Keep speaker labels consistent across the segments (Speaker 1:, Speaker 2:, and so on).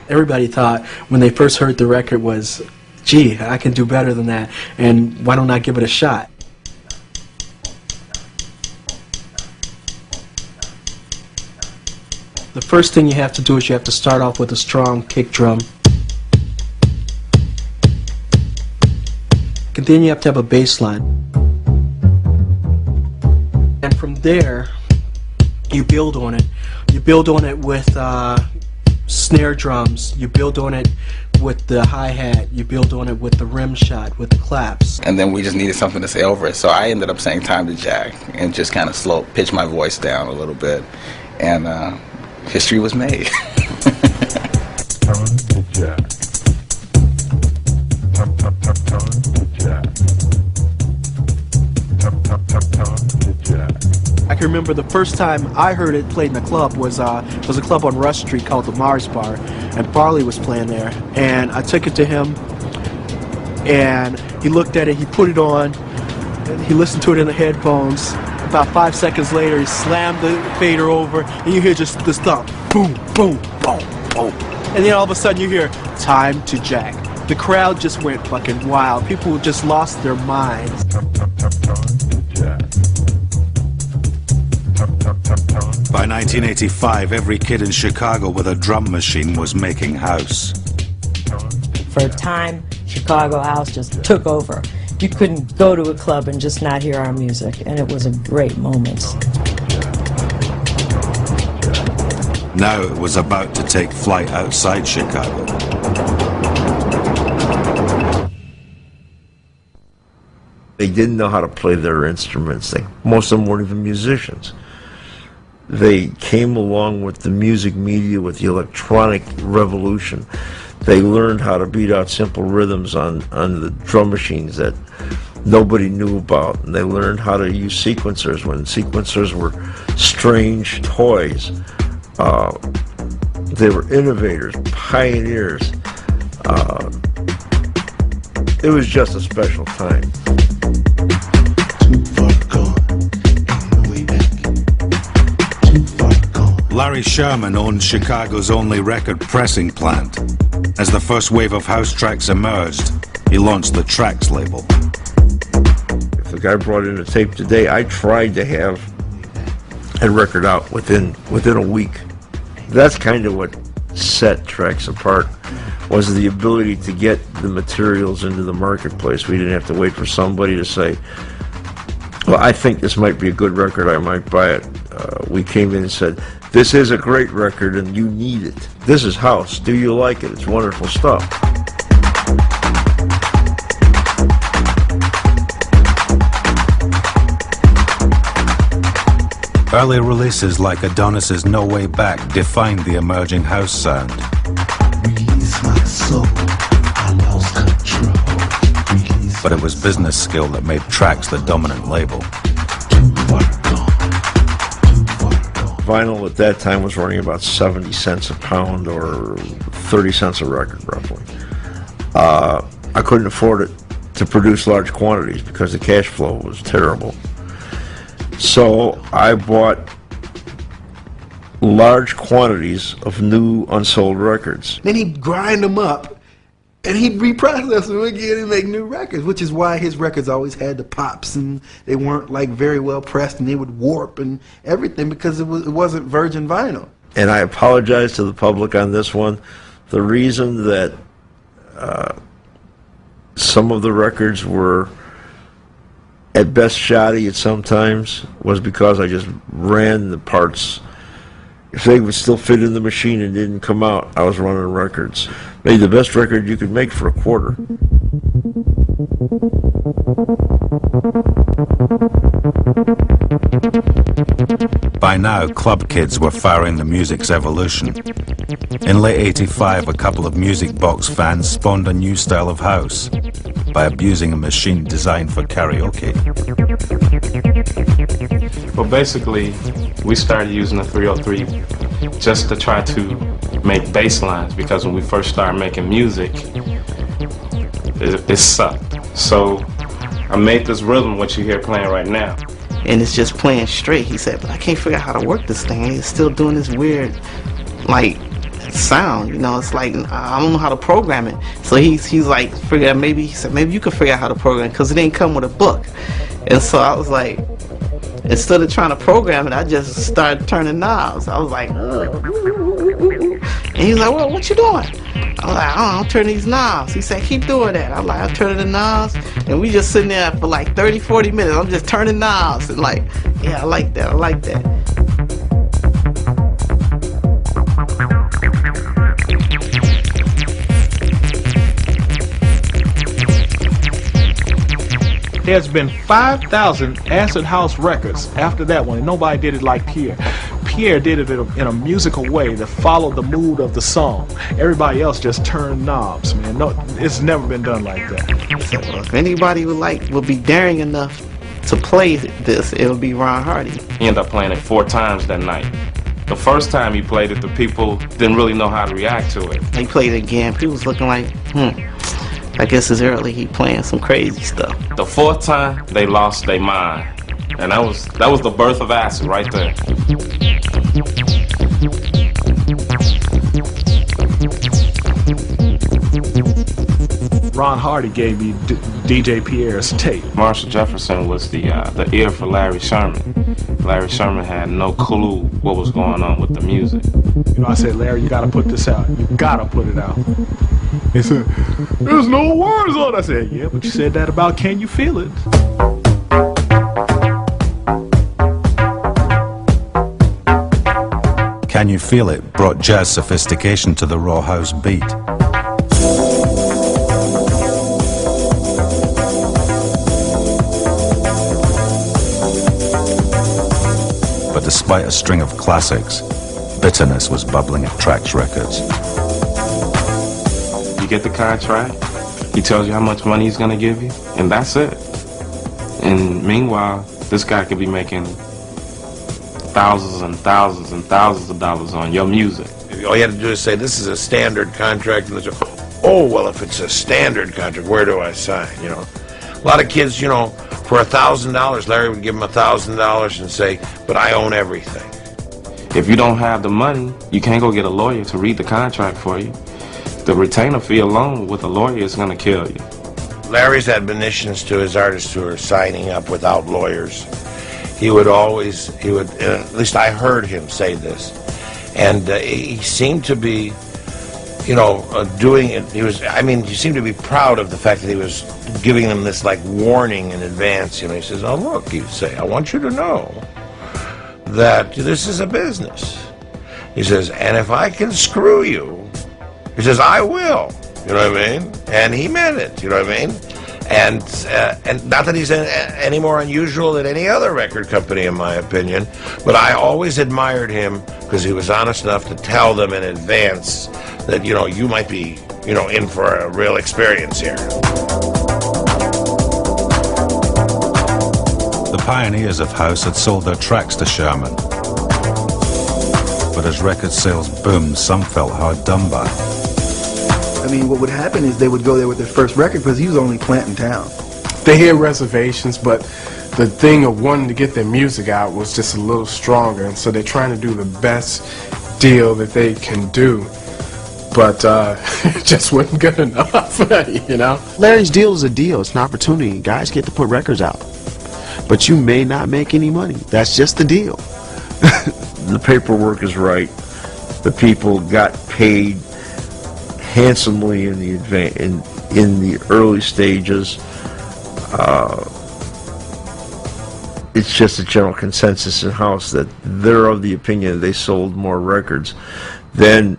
Speaker 1: Everybody thought when they first heard the record was, gee, I can do better than that, and why don't I give it a shot? The first thing you have to do is you have to start off with a strong kick drum. And then you have to have a bass line. And from there, you build on it. You build on it with snare drums. You build on it with the hi-hat. You build on it with the rim shot, with the claps.
Speaker 2: And then we just needed something to say over it. So I ended up saying "Time to Jack" and just kind of pitch my voice down a little bit. And history was made.
Speaker 3: Time to Jack. Time to Jack. Time to Jack.
Speaker 1: I can remember the first time I heard it played in a club was a club on Rush Street called the Mars Bar, and Farley was playing there. And I took it to him, and he looked at it, he put it on, and he listened to it in the headphones. About 5 seconds later, he slammed the fader over, and you hear just this thump, boom, boom, boom, boom. And then all of a sudden you hear, "Time to Jack." The crowd just went fucking wild. People just lost their minds.
Speaker 4: By 1985, every kid in Chicago with a drum machine was making house.
Speaker 5: For a time, Chicago house just took over. You couldn't go to a club and just not hear our music, and it was a great moment.
Speaker 4: Now it was about to take flight outside Chicago.
Speaker 6: They didn't know how to play their instruments. Most of them weren't even musicians. They came along with the music media, with the electronic revolution. They learned how to beat out simple rhythms on the drum machines that nobody knew about. And they learned how to use sequencers when sequencers were strange toys. They were innovators, pioneers. It was just a special time.
Speaker 4: Larry Sherman owned Chicago's only record pressing plant. As the first wave of house tracks emerged, he launched the Trax label.
Speaker 6: If the guy brought in a tape today, I tried to have a record out within a week. That's kind of what set Trax apart, was the ability to get the materials into the marketplace. We didn't have to wait for somebody to say, well, I think this might be a good record, I might buy it. We came in and said, this is a great record and you need it. This is house. Do you like it? It's wonderful stuff.
Speaker 4: Early releases like Adonis's No Way Back defined the emerging house sound.
Speaker 7: Release my soul, I lost control.
Speaker 4: But it was business skill that made Trax the dominant label.
Speaker 6: Vinyl at that time was running about 70 cents a pound or 30 cents a record, roughly. I couldn't afford it to produce large quantities because the cash flow was terrible. So I bought large quantities of new unsold records.
Speaker 8: Then he'd grind them up and he'd reprocess them again and make new records, which is why his records always had the pops and they weren't like very well pressed and they would warp and everything because it wasn't virgin vinyl.
Speaker 6: And I apologize to the public on this one. The reason that some of the records were at best shoddy at some times was because I just ran the parts. If they would still fit in the machine and didn't come out, I was running records. Made the best record you could make for a quarter.
Speaker 4: By now, club kids were firing the music's evolution. In late '85, a couple of music box fans spawned a new style of house by abusing a machine designed for karaoke.
Speaker 9: Well, basically, we started using the 303 just to try to make bass lines, because when we first started making music, it sucked. So I made this rhythm, what you hear playing right now.
Speaker 10: And it's just playing straight. He said, but I can't figure out how to work this thing. It's still doing this weird, like, sound. You know, it's like I don't know how to program it. So he's like, he said maybe you could figure out how to program it, because it didn't come with a book. And so I was like, instead of trying to program it, I just started turning knobs. I was like, ugh. And he's like, well, what you doing? I was like, I'm turning these knobs. He said, keep doing that. I'm like, I'm turning the knobs. And we just sitting there for like 30, 40 minutes. I'm just turning knobs. And like, yeah, I like that. I like that.
Speaker 11: There's been 5,000 acid house records after that one, and nobody did it like Pierre. Pierre did it in a musical way that followed the mood of the song. Everybody else just turned knobs, man. No, it's never been done like that.
Speaker 10: So if anybody would be daring enough to play this, it'll be Ron Hardy.
Speaker 9: He ended up playing it 4 times that night. The first time he played it, the people didn't really know how to react to it.
Speaker 10: He played it again. People was looking like, I guess it's early. He playing some crazy stuff.
Speaker 9: The 4th time, they lost their mind. And that was the birth of acid right there.
Speaker 11: Ron Hardy gave me DJ Pierre's tape.
Speaker 9: Marshall Jefferson was the ear for Larry Sherman. Larry Sherman had no clue what was going on with the music.
Speaker 11: You know, I said, Larry, you gotta put this out. You gotta put it out. He said, there's no words on it. I said, yeah, but you said that about Can You Feel It?
Speaker 4: Can You Feel It brought jazz sophistication to the raw house beat. But despite a string of classics, bitterness was bubbling at Trax Records.
Speaker 9: You get the contract, he tells you how much money he's gonna give you, and that's it. And meanwhile, this guy could be making thousands and thousands and thousands of dollars on your music.
Speaker 6: All you had to do is say, this is a standard contract, and they say, oh, well, if it's a standard contract, where do I sign, you know? A lot of kids, you know, for $1,000, Larry would give them $1,000 and say, but I own everything.
Speaker 9: If you don't have the money, you can't go get a lawyer to read the contract for you. The retainer fee alone with a lawyer is going to kill you.
Speaker 6: Larry's admonitions to his artists who are signing up without lawyers, he would, at least I heard him say this, and he seemed to be, you know, doing it. He seemed to be proud of the fact that he was giving them this, like, warning in advance. You know, he says, oh, look, he'd say, I want you to know that this is a business. He says, and if I can screw you, he says, I will. You know what I mean? And he meant it. You know what I mean? And not that he's any more unusual than any other record company, in my opinion, but I always admired him because he was honest enough to tell them in advance that, you know, you might be, you know, in for a real experience here.
Speaker 4: The pioneers of house had sold their tracks to Sherman. But as record sales boomed, some felt hard done by.
Speaker 8: I mean, what would happen is they would go there with their first record because he was only planting town.
Speaker 12: They had reservations, but the thing of wanting to get their music out was just a little stronger, and so they're trying to do the best deal that they can do. But it just wasn't good enough, you know?
Speaker 13: Larry's deal is a deal. It's an opportunity. Guys get to put records out. But you may not make any money. That's just the deal.
Speaker 6: The paperwork is right. The people got paid handsomely in the early stages. It's just a general consensus in house that they're of the opinion that they sold more records than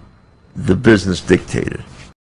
Speaker 6: the business dictated.